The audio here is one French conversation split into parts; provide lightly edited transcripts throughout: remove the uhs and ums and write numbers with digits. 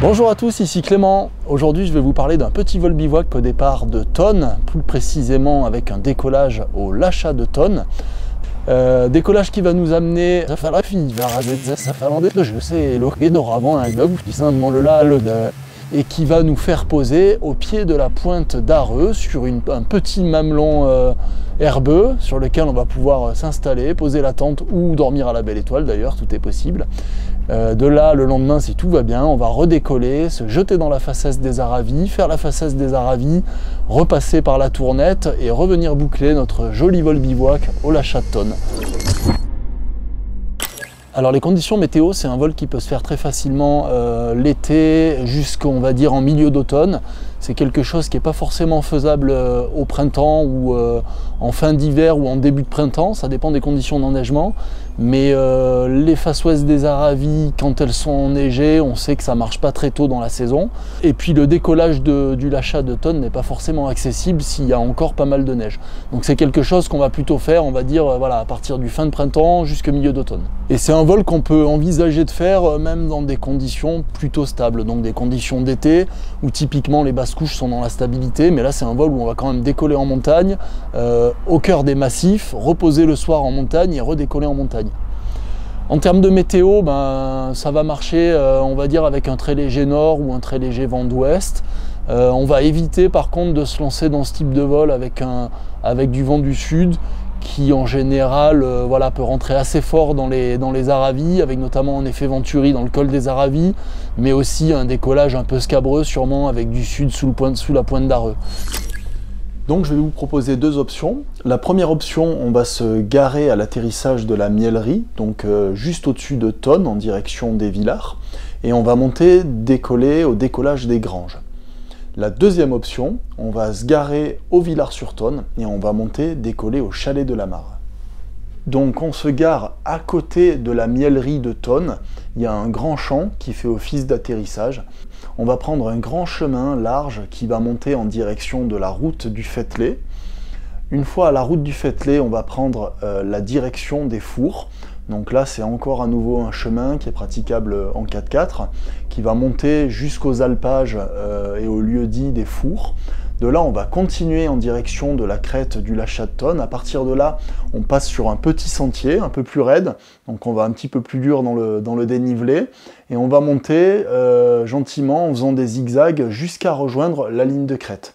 Bonjour à tous, ici Clément. Aujourd'hui je vais vous parler d'un petit vol bivouac au départ de Tonne, plus précisément avec un décollage au Lachat de Tonne. Décollage qui va nous amener et qui va nous faire poser au pied de la pointe d'Areux sur un petit mamelon herbeux sur lequel on va pouvoir s'installer, poser la tente ou dormir à la belle étoile d'ailleurs, tout est possible. De là, le lendemain, si tout va bien, on va redécoller, se jeter dans la façade des Aravis, faire la façade des Aravis, repasser par la Tournette et revenir boucler notre joli vol bivouac au Lachat de Tonne. Alors les conditions météo, c'est un vol qui peut se faire très facilement l'été jusqu'on va dire en milieu d'automne. C'est quelque chose qui n'est pas forcément faisable au printemps ou en fin d'hiver ou en début de printemps, ça dépend des conditions d'enneigement. Mais les faces ouest des Aravis, quand elles sont enneigées, on sait que ça ne marche pas très tôt dans la saison. Et puis le décollage du Lachat de Tonne n'est pas forcément accessible s'il y a encore pas mal de neige. Donc c'est quelque chose qu'on va plutôt faire, on va dire, voilà, à partir du fin de printemps jusqu'au milieu d'automne. Et c'est un vol qu'on peut envisager de faire même dans des conditions plutôt stables, donc des conditions d'été où typiquement les basses couches sont dans la stabilité, mais là c'est un vol où on va quand même décoller en montagne, au cœur des massifs, reposer le soir en montagne et redécoller en montagne. En termes de météo, ça va marcher, on va dire, avec un très léger nord ou un très léger vent d'ouest. On va éviter par contre de se lancer dans ce type de vol avec du vent du sud qui en général voilà, peut rentrer assez fort dans les Aravis, avec notamment un effet Venturi dans le col des Aravis, mais aussi un décollage un peu scabreux sûrement avec du sud sous la pointe d'Areux. Donc je vais vous proposer deux options. La première option, on va se garer à l'atterrissage de la Mielerie, donc juste au-dessus de Tonne en direction des Villars, et on va monter, décoller au décollage des Granges. La deuxième option, on va se garer au Villars-sur-Tonne et on va monter, décoller au Chalet de la Mare. Donc on se gare à côté de la Mielerie de Tonne, il y a un grand champ qui fait office d'atterrissage. On va prendre un grand chemin large qui va monter en direction de la route du Fettelet. Une fois à la route du Fettelet, on va prendre la direction des Fours. Donc là, c'est encore à nouveau un chemin qui est praticable en 4x4, qui va monter jusqu'aux alpages et au lieu-dit des Fours. De là, on va continuer en direction de la crête du Lachat de Tonne. À partir de là, on passe sur un petit sentier, un peu plus raide, donc on va un petit peu plus dur dans le dénivelé, et on va monter gentiment en faisant des zigzags jusqu'à rejoindre la ligne de crête.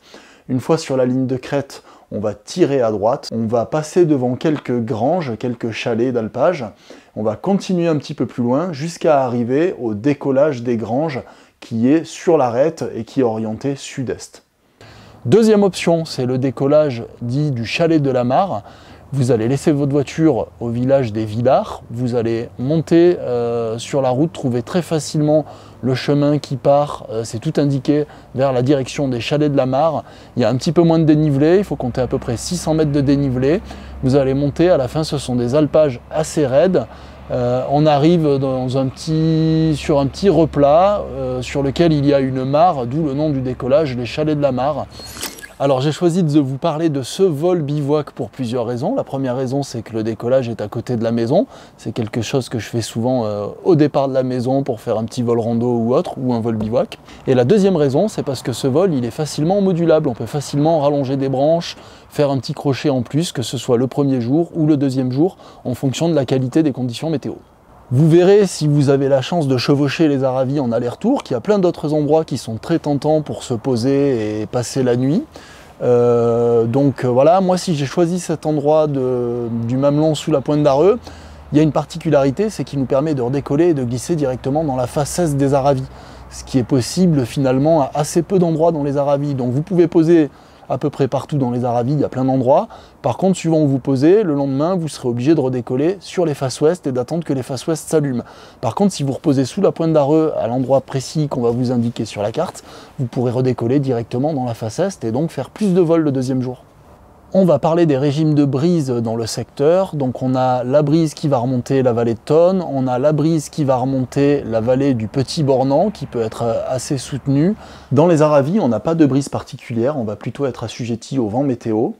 Une fois sur la ligne de crête, on va tirer à droite, on va passer devant quelques granges, quelques chalets d'alpage, on va continuer un petit peu plus loin jusqu'à arriver au décollage des granges qui est sur l'arête et qui est orienté sud-est. Deuxième option, c'est le décollage dit du Chalet de la Mare. Vous allez laisser votre voiture au village des Villars, vous allez monter sur la route, trouver très facilement le chemin qui part, c'est tout indiqué vers la direction des Chalets de la Mare. Il y a un petit peu moins de dénivelé, il faut compter à peu près 600 mètres de dénivelé. Vous allez monter, à la fin ce sont des alpages assez raides. On arrive sur un petit replat sur lequel il y a une mare, d'où le nom du décollage, les Chalets de la Mare. Alors j'ai choisi de vous parler de ce vol bivouac pour plusieurs raisons. La première raison, c'est que le décollage est à côté de la maison. C'est quelque chose que je fais souvent au départ de la maison pour faire un petit vol rando ou autre, ou un vol bivouac. Et la deuxième raison, c'est parce que ce vol, il est facilement modulable. On peut facilement rallonger des branches, faire un petit crochet en plus, que ce soit le premier jour ou le deuxième jour, en fonction de la qualité des conditions météo. Vous verrez, si vous avez la chance de chevaucher les Aravis en aller-retour, qu'il y a plein d'autres endroits qui sont très tentants pour se poser et passer la nuit. Donc voilà, moi si j'ai choisi cet endroit du Mamelon sous la pointe d'Areux, il y a une particularité, c'est qu'il nous permet de redécoller et de glisser directement dans la face est des Aravis. Ce qui est possible finalement à assez peu d'endroits dans les Aravis. Donc vous pouvez poser à peu près partout dans les Aravis, il y a plein d'endroits. Par contre, suivant où vous posez, le lendemain, vous serez obligé de redécoller sur les faces ouest et d'attendre que les faces ouest s'allument. Par contre, si vous reposez sous la pointe d'Areux, à l'endroit précis qu'on va vous indiquer sur la carte, vous pourrez redécoller directement dans la face est et donc faire plus de vols le deuxième jour. On va parler des régimes de brise dans le secteur. Donc on a la brise qui va remonter la vallée de Tonne, on a la brise qui va remonter la vallée du Petit Bornand qui peut être assez soutenue. Dans les Aravis, on n'a pas de brise particulière, on va plutôt être assujetti au vent météo.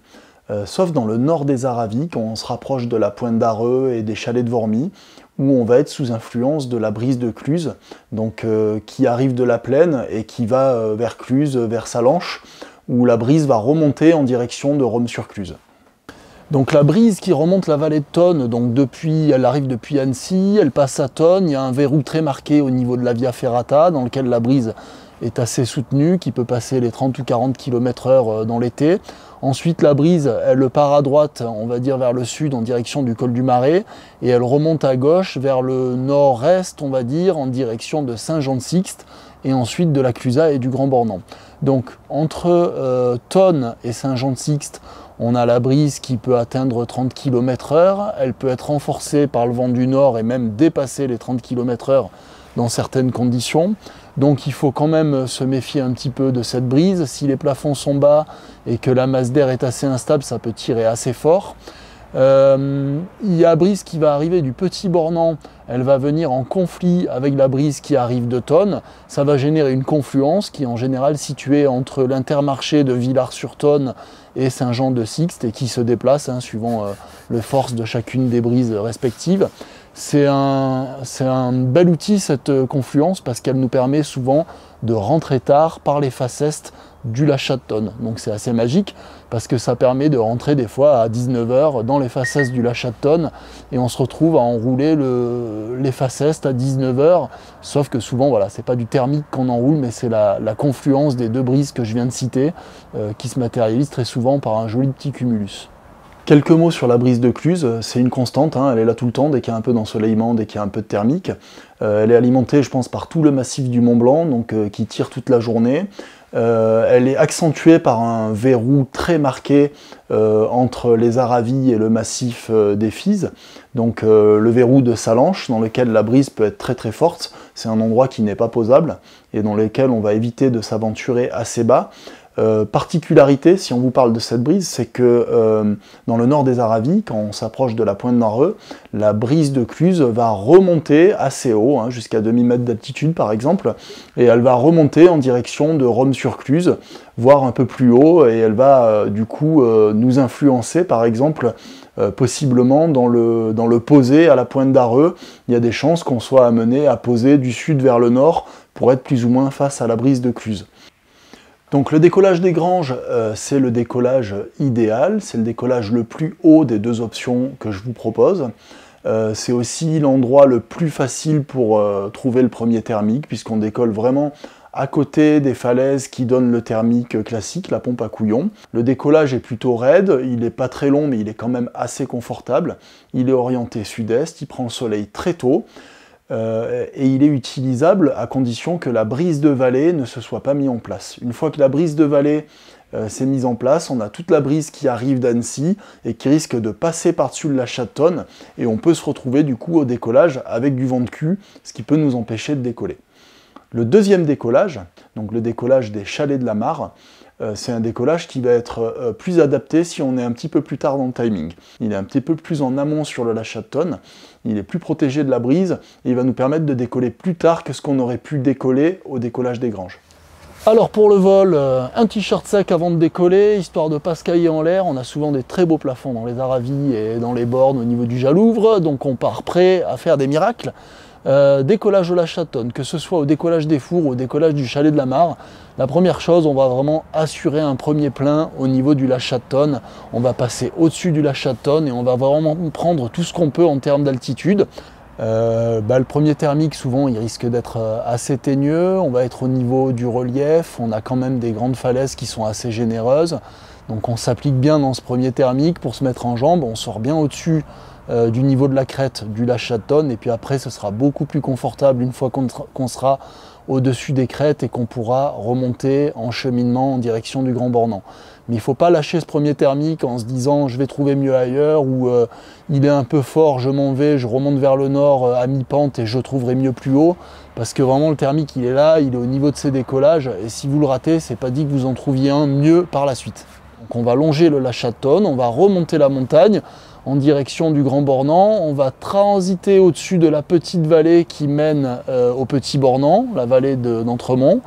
Sauf dans le nord des Aravis, quand on se rapproche de la pointe d'Areux et des chalets de Vormy, où on va être sous influence de la brise de Cluse, donc qui arrive de la plaine et qui va vers Cluse, vers Salanches, où la brise va remonter en direction de Rome-sur-Cluse. Donc la brise qui remonte la vallée de Tonne, donc elle arrive depuis Annecy, elle passe à Tonne, il y a un verrou très marqué au niveau de la Via Ferrata, dans lequel la brise est assez soutenue, qui peut passer les 30 ou 40 km/h dans l'été. Ensuite, la brise, elle part à droite, on va dire vers le sud, en direction du col du Marais, et elle remonte à gauche vers le nord-est, on va dire, en direction de Saint-Jean-de-Sixte, et ensuite de la Clusaz et du Grand Bornand. Donc, entre Tonne et Saint-Jean-de-Sixte, on a la brise qui peut atteindre 30 km/h, elle peut être renforcée par le vent du nord et même dépasser les 30 km/h dans certaines conditions. Donc il faut quand même se méfier un petit peu de cette brise. Si les plafonds sont bas et que la masse d'air est assez instable, ça peut tirer assez fort. Il y a la brise qui va arriver du Petit Bornand, elle va venir en conflit avec la brise qui arrive de Tonne. Ça va générer une confluence qui est en général située entre l'Intermarché de Villars-sur-Tonne et Saint-Jean-de-Sixte et qui se déplace suivant les forces de chacune des brises respectives. C'est un bel outil cette confluence parce qu'elle nous permet souvent de rentrer tard par les faces est du Lachat de Tonne. Donc c'est assez magique parce que ça permet de rentrer des fois à 19 h dans les faces est du Lachat de Tonne et on se retrouve à enrouler les faces est à 19 h, sauf que souvent voilà, c'est pas du thermique qu'on enroule mais c'est la confluence des deux brises que je viens de citer qui se matérialise très souvent par un joli petit cumulus. Quelques mots sur la brise de Cluse, c'est une constante, elle est là tout le temps, dès qu'il y a un peu d'ensoleillement, dès qu'il y a un peu de thermique. Elle est alimentée, je pense, par tout le massif du Mont Blanc, donc qui tire toute la journée. Elle est accentuée par un verrou très marqué entre les Aravis et le massif des Fises. Donc le verrou de Salanches, dans lequel la brise peut être très très forte. C'est un endroit qui n'est pas posable et dans lequel on va éviter de s'aventurer assez bas. Particularité, si on vous parle de cette brise, c'est que dans le nord des Aravis, quand on s'approche de la pointe d'Areux, la brise de Cluse va remonter assez haut, jusqu'à demi-mètre d'altitude par exemple, et elle va remonter en direction de Rome-sur-Cluse, voire un peu plus haut, et elle va du coup nous influencer par exemple possiblement dans le posé à la pointe d'Areux. Il y a des chances qu'on soit amené à poser du sud vers le nord pour être plus ou moins face à la brise de Cluse. Donc le décollage des Granges, c'est le décollage idéal, c'est le décollage le plus haut des deux options que je vous propose. C'est aussi l'endroit le plus facile pour trouver le premier thermique, puisqu'on décolle vraiment à côté des falaises qui donnent le thermique classique, la pompe à couillon. Le décollage est plutôt raide, il n'est pas très long, mais il est quand même assez confortable. Il est orienté sud-est, il prend le soleil très tôt. Et il est utilisable à condition que la brise de vallée ne se soit pas mise en place. Une fois que la brise de vallée s'est mise en place, on a toute la brise qui arrive d'Annecy et qui risque de passer par-dessus le Lachat de Tonne et on peut se retrouver du coup au décollage avec du vent de cul, ce qui peut nous empêcher de décoller. Le deuxième décollage, donc le décollage des chalets de la Mare, c'est un décollage qui va être plus adapté si on est un petit peu plus tard dans le timing. Il est un petit peu plus en amont sur le Lachat de Tonne, il est plus protégé de la brise et il va nous permettre de décoller plus tard que ce qu'on aurait pu décoller au décollage des Granges. Alors pour le vol, un t-shirt sec avant de décoller, histoire de ne pas se cailler en l'air. On a souvent des très beaux plafonds dans les Aravis et dans les bornes au niveau du Jalouvre, donc on part prêt à faire des miracles. Décollage au Lachat de Tonne, que ce soit au décollage des Fours ou au décollage du chalet de la Mare, la première chose, on va vraiment assurer un premier plein au niveau du Lachat de Tonne. On va passer au-dessus du Lachat de Tonne et on va vraiment prendre tout ce qu'on peut en termes d'altitude. Le premier thermique, souvent, il risque d'être assez teigneux. On va être au niveau du relief. On a quand même des grandes falaises qui sont assez généreuses. Donc on s'applique bien dans ce premier thermique pour se mettre en jambe. On sort bien au-dessus du niveau de la crête du Lachat de Tonne. Et puis après, ce sera beaucoup plus confortable une fois qu'on sera au-dessus des crêtes et qu'on pourra remonter en cheminement en direction du Grand Bornand. Mais il ne faut pas lâcher ce premier thermique en se disant je vais trouver mieux ailleurs ou il est un peu fort, je m'en vais, je remonte vers le nord à mi-pente et je trouverai mieux plus haut. Parce que vraiment le thermique il est là, il est au niveau de ses décollages et si vous le ratez, c'est pas dit que vous en trouviez un mieux par la suite. Donc on va longer le Lachat de Tonne, on va remonter la montagne en direction du Grand Bornand, on va transiter au-dessus de la petite vallée qui mène au Petit Bornand, la vallée d'Entremont.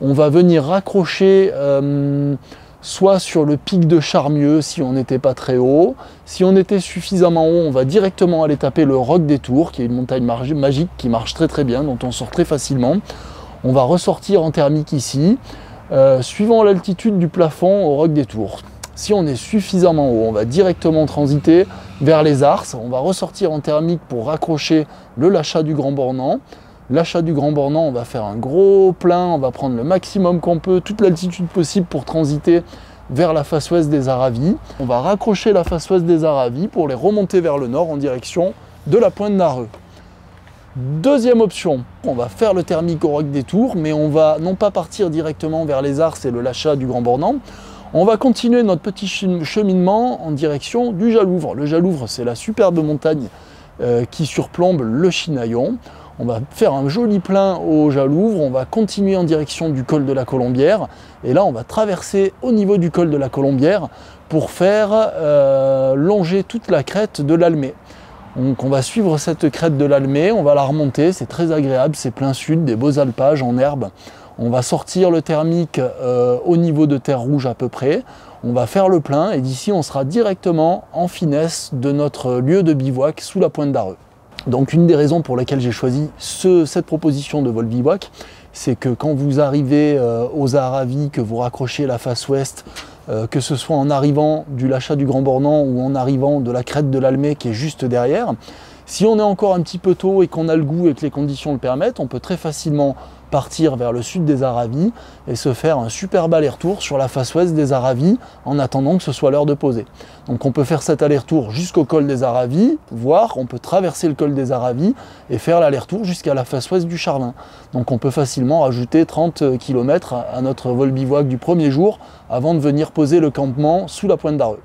On va venir raccrocher soit sur le pic de Charmieux si on n'était pas très haut. Si on était suffisamment haut, on va directement aller taper le Roc des Tours, qui est une montagne magique qui marche très très bien, dont on sort très facilement. On va ressortir en thermique ici, suivant l'altitude du plafond au Roc des Tours. Si on est suffisamment haut, on va directement transiter vers les Arces. On va ressortir en thermique pour raccrocher le Lachat du Grand Bornand. Lachat du Grand Bornand, on va faire un gros plein, on va prendre le maximum qu'on peut, toute l'altitude possible pour transiter vers la face ouest des Aravis. On va raccrocher la face ouest des Aravis pour les remonter vers le nord en direction de la Pointe d'Arreux. Deuxième option, on va faire le thermique au Roc des Tours, mais on va non pas partir directement vers les Arces et le Lachat du Grand Bornand, on va continuer notre petit cheminement en direction du Jalouvre. Le Jalouvre, c'est la superbe montagne qui surplombe le Chinaillon. On va faire un joli plein au Jalouvre, on va continuer en direction du col de la Colombière, et là on va traverser au niveau du col de la Colombière pour faire longer toute la crête de l'Almé. Donc on va suivre cette crête de l'Almé, on va la remonter, c'est très agréable, c'est plein sud, des beaux alpages en herbe. On va sortir le thermique au niveau de Terre Rouge à peu près, on va faire le plein et d'ici on sera directement en finesse de notre lieu de bivouac sous la Pointe d'Arreux. Donc une des raisons pour lesquelles j'ai choisi cette proposition de vol bivouac, c'est que quand vous arrivez aux Aravis, que vous raccrochez la face ouest, que ce soit en arrivant du Lachat du Grand Bornand ou en arrivant de la crête de l'Almé qui est juste derrière, si on est encore un petit peu tôt et qu'on a le goût et que les conditions le permettent, on peut très facilement partir vers le sud des Aravis et se faire un superbe aller-retour sur la face ouest des Aravis en attendant que ce soit l'heure de poser. Donc on peut faire cet aller-retour jusqu'au col des Aravis, voire on peut traverser le col des Aravis et faire l'aller-retour jusqu'à la face ouest du Charlin. Donc on peut facilement rajouter 30 km à notre vol bivouac du premier jour avant de venir poser le campement sous la Pointe d'Arreux.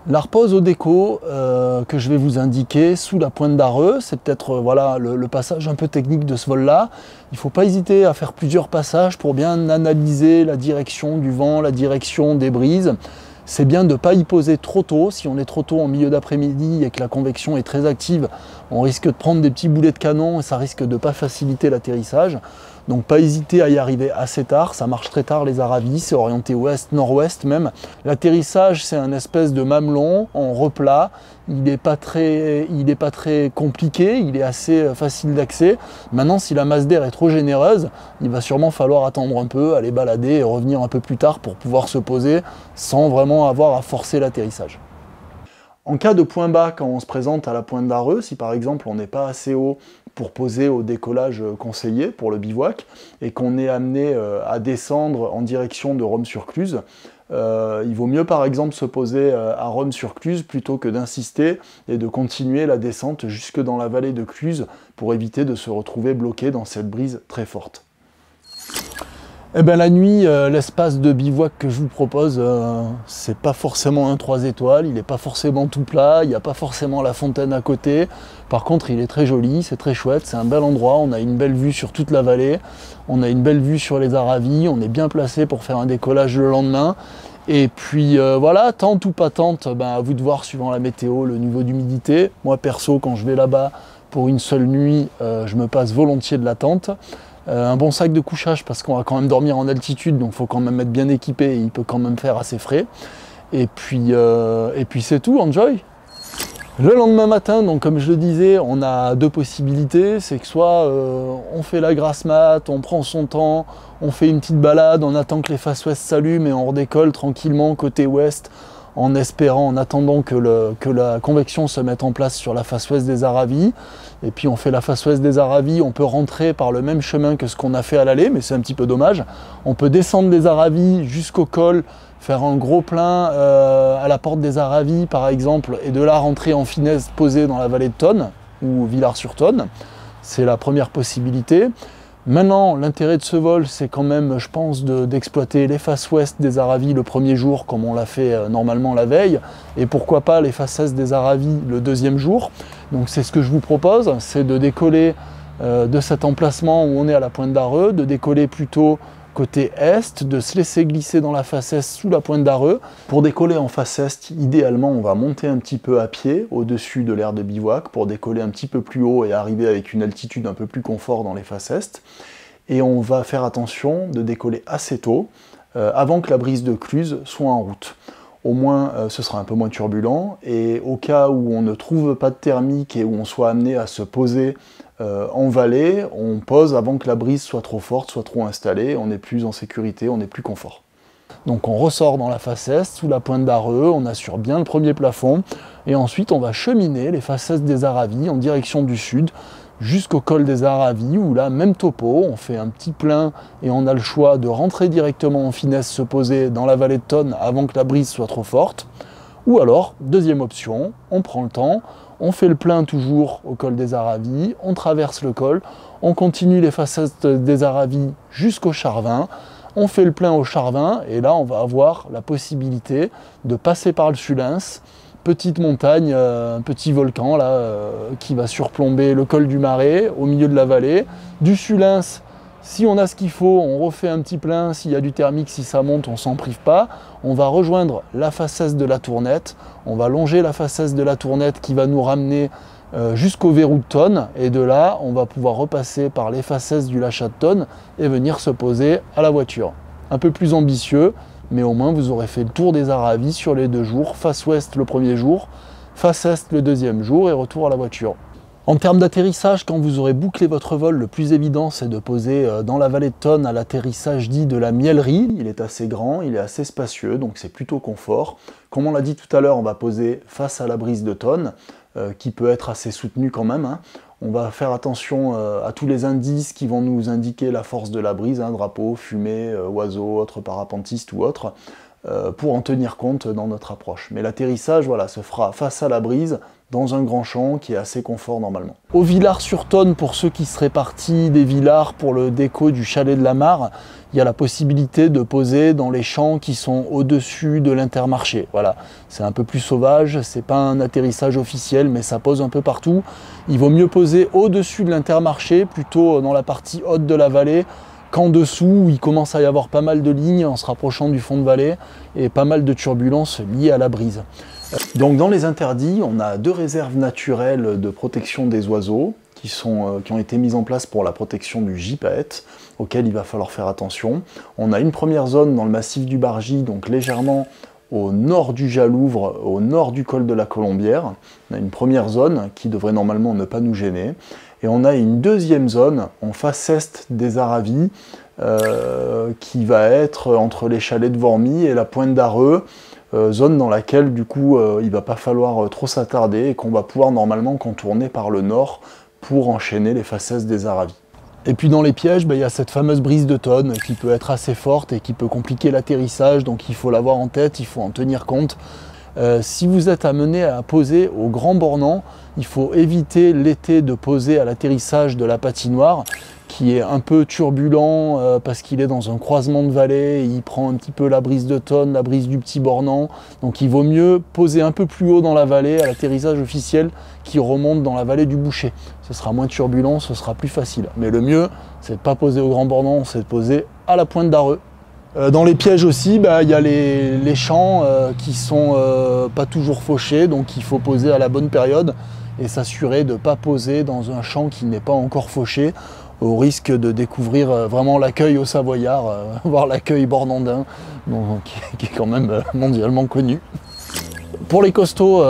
La repose au déco que je vais vous indiquer sous la Pointe d'Arreux, c'est peut-être voilà, le passage un peu technique de ce vol-là. Il ne faut pas hésiter à faire plusieurs passages pour bien analyser la direction du vent, la direction des brises. C'est bien de ne pas y poser trop tôt. Si on est trop tôt en milieu d'après-midi et que la convection est très active, on risque de prendre des petits boulets de canon et ça risque de ne pas faciliter l'atterrissage. Donc pas hésiter à y arriver assez tard, ça marche très tard les Aravis, c'est orienté ouest, nord-ouest même. L'atterrissage c'est un espèce de mamelon en replat, il n'est pas très compliqué, il est assez facile d'accès. Maintenant si la masse d'air est trop généreuse, il va sûrement falloir attendre un peu, aller balader et revenir un peu plus tard pour pouvoir se poser sans vraiment avoir à forcer l'atterrissage. En cas de point bas, quand on se présente à la Pointe d'Arreux, si par exemple on n'est pas assez haut pour poser au décollage conseillé pour le bivouac et qu'on est amené à descendre en direction de Rome-sur-Cluse, il vaut mieux par exemple se poser à Rome-sur-Cluse plutôt que d'insister et de continuer la descente jusque dans la vallée de Cluse pour éviter de se retrouver bloqué dans cette brise très forte. Eh bien la nuit, l'espace de bivouac que je vous propose, c'est pas forcément un 3 étoiles, il n'est pas forcément tout plat, il n'y a pas forcément la fontaine à côté. Par contre, il est très joli, c'est très chouette, c'est un bel endroit, on a une belle vue sur toute la vallée, on a une belle vue sur les Aravis, on est bien placé pour faire un décollage le lendemain. Et puis voilà, tente ou pas tente, à vous de voir suivant la météo, le niveau d'humidité. Moi perso, quand je vais là-bas pour une seule nuit, je me passe volontiers de la tente. Un bon sac de couchage parce qu'on va quand même dormir en altitude, donc il faut quand même être bien équipé et il peut quand même faire assez frais. Et puis c'est tout, enjoy! Le lendemain matin, donc comme je le disais, on a deux possibilités, c'est que soit on fait la grasse mat, on prend son temps, on fait une petite balade, on attend que les faces ouest s'allument et on redécolle tranquillement côté ouest en espérant, en attendant que la convection se mette en place sur la face ouest des Aravis. Et puis on fait la face ouest des Aravis, on peut rentrer par le même chemin que ce qu'on a fait à l'aller, mais c'est un petit peu dommage. On peut descendre des Aravis jusqu'au col, faire un gros plein à la porte des Aravis par exemple, et de là rentrer en finesse posée dans la vallée de Tonne, ou Villars-sur-Tonne. C'est la première possibilité. Maintenant, l'intérêt de ce vol, c'est quand même, je pense, d'exploiter les faces ouest des Aravis le premier jour, comme on l'a fait normalement la veille, et pourquoi pas les faces est des Aravis le deuxième jour. Donc c'est ce que je vous propose, c'est de décoller de cet emplacement où on est à la Pointe d'Arreux, de décoller plutôt côté est, de se laisser glisser dans la face est sous la pointe d'Arreux. Pour décoller en face est, idéalement, on va monter un petit peu à pied au-dessus de l'aire de bivouac pour décoller un petit peu plus haut et arriver avec une altitude un peu plus confort dans les faces est. Et on va faire attention de décoller assez tôt, avant que la brise de Cluse soit en route. Au moins, ce sera un peu moins turbulent, et au cas où on ne trouve pas de thermique et où on soit amené à se poser en vallée, on pose avant que la brise soit trop forte, soit trop installée, on est plus en sécurité, on est plus confort. Donc on ressort dans la face est, sous la pointe d'Arreux, on assure bien le premier plafond, et ensuite on va cheminer les faces est des Aravis en direction du sud, jusqu'au col des Aravis, où là, même topo, on fait un petit plein et on a le choix de rentrer directement en finesse, se poser dans la vallée de Tonne avant que la brise soit trop forte. Ou alors, deuxième option, on prend le temps, on fait le plein toujours au col des Aravis, on traverse le col, on continue les facettes des Aravis jusqu'au Charvin, on fait le plein au Charvin, et là on va avoir la possibilité de passer par le Sulins, petite montagne, un petit volcan là, qui va surplomber le col du Marais, au milieu de la vallée. Du Sulins, si on a ce qu'il faut, on refait un petit plein, s'il y a du thermique, si ça monte, on s'en prive pas. On va rejoindre la face est de la Tournette, on va longer la face est de la Tournette qui va nous ramener jusqu'au verrou de Tonne, et de là, on va pouvoir repasser par les faces est du Lachat de Tonne et venir se poser à la voiture. Un peu plus ambitieux, mais au moins vous aurez fait le tour des Aravis sur les 2 jours, face ouest le premier jour, face est le deuxième jour, et retour à la voiture. En termes d'atterrissage, quand vous aurez bouclé votre vol, le plus évident c'est de poser dans la vallée de Tonne à l'atterrissage dit de la Mielerie. Il est assez grand, il est assez spacieux, donc c'est plutôt confort. Comme on l'a dit tout à l'heure, on va poser face à la brise de Tonne, qui peut être assez soutenue quand même, hein. On va faire attention à tous les indices qui vont nous indiquer la force de la brise, hein, drapeau, fumée, oiseaux, autres parapentistes ou autres, pour en tenir compte dans notre approche. Mais l'atterrissage, voilà, se fera face à la brise, dans un grand champ qui est assez confort normalement. Au Villars-sur-Tonne, pour ceux qui seraient partis des Villars pour le déco du chalet de la Mare, il y a la possibilité de poser dans les champs qui sont au-dessus de l'Intermarché. Voilà, c'est un peu plus sauvage, c'est pas un atterrissage officiel, mais ça pose un peu partout. Il vaut mieux poser au-dessus de l'Intermarché, plutôt dans la partie haute de la vallée, qu'en dessous, où il commence à y avoir pas mal de lignes en se rapprochant du fond de vallée, et pas mal de turbulences liées à la brise. Donc dans les interdits, on a 2 réserves naturelles de protection des oiseaux qui ont été mises en place pour la protection du gypaète, auquel il va falloir faire attention. On a une première zone dans le massif du Bargy, donc légèrement au nord du Jalouvre, au nord du col de la Colombière. On a une première zone qui devrait normalement ne pas nous gêner. Et on a une deuxième zone en face est des Aravis, qui va être entre les chalets de Vormy et la pointe d'Arreux, zone dans laquelle du coup il ne va pas falloir trop s'attarder et qu'on va pouvoir normalement contourner par le nord pour enchaîner les faces est des Aravis. Et puis dans les pièges, il y a cette fameuse brise de Tonne qui peut être assez forte et qui peut compliquer l'atterrissage, donc il faut l'avoir en tête, il faut en tenir compte. Si vous êtes amené à poser au Grand Bornand, il faut éviter l'été de poser à l'atterrissage de la patinoire, qui est un peu turbulent parce qu'il est dans un croisement de vallées, il prend un petit peu la brise de Tonne, la brise du Petit Bornand, donc il vaut mieux poser un peu plus haut dans la vallée à l'atterrissage officiel qui remonte dans la vallée du Boucher. Ce sera moins turbulent, ce sera plus facile. Mais le mieux, c'est de ne pas poser au Grand Bornand, c'est de poser à la pointe d'Arreux. Dans les pièges aussi, il y a les champs qui sont pas toujours fauchés, donc il faut poser à la bonne période et s'assurer de ne pas poser dans un champ qui n'est pas encore fauché, au risque de découvrir vraiment l'accueil au Savoyard, voire l'accueil bornandin, qui est quand même mondialement connu. Pour les costauds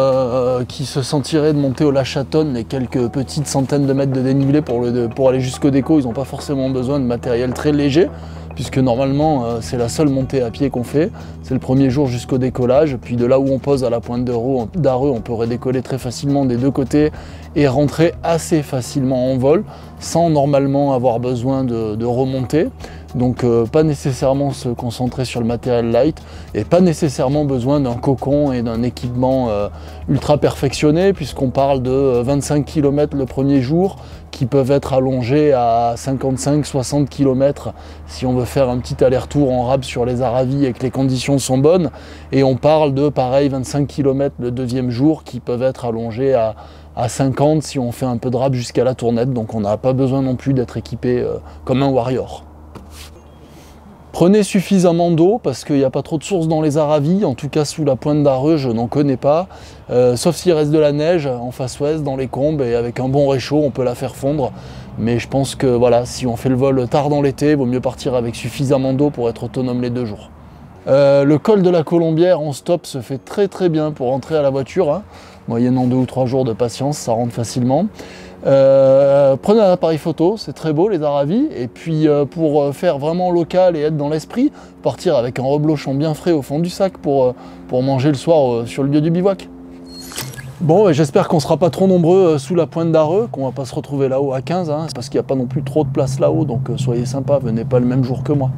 qui se sentiraient de monter au Lachat de Tonne, les quelques petites centaines de mètres de dénivelé pour aller jusqu'au déco, ils n'ont pas forcément besoin de matériel très léger, puisque normalement c'est la seule montée à pied qu'on fait. C'est le premier jour jusqu'au décollage, puis de là où on pose à la pointe d'Arreux, on peut redécoller très facilement des 2 côtés et rentrer assez facilement en vol, sans normalement avoir besoin de remonter. Donc pas nécessairement se concentrer sur le matériel light, et pas nécessairement besoin d'un cocon et d'un équipement ultra perfectionné, puisqu'on parle de 25 km le premier jour, qui peuvent être allongés à 55-60 km si on veut faire un petit aller-retour en rab sur les Aravis et que les conditions sont bonnes. Et on parle de pareil 25 km le deuxième jour qui peuvent être allongés à 50 si on fait un peu de rab jusqu'à la Tournette. Donc on n'a pas besoin non plus d'être équipé comme un Warrior. Prenez suffisamment d'eau parce qu'il n'y a pas trop de sources dans les Aravis, en tout cas sous la pointe d'Areux je n'en connais pas, sauf s'il reste de la neige en face ouest dans les combes et avec un bon réchaud on peut la faire fondre. Mais je pense que voilà, si on fait le vol tard dans l'été, il vaut mieux partir avec suffisamment d'eau pour être autonome les 2 jours. Le col de la Colombière en stop se fait très bien pour rentrer à la voiture, hein. Moyennant 2 ou 3 jours de patience, ça rentre facilement. Prenez un appareil photo, c'est très beau les Aravis, et puis pour faire vraiment local et être dans l'esprit, partir avec un reblochon bien frais au fond du sac pour manger le soir sur le lieu du bivouac. Bon, j'espère qu'on ne sera pas trop nombreux sous la pointe d'Areux, qu'on va pas se retrouver là-haut à 15, hein, parce qu'il n'y a pas non plus trop de place là-haut, donc soyez sympas, venez pas le même jour que moi.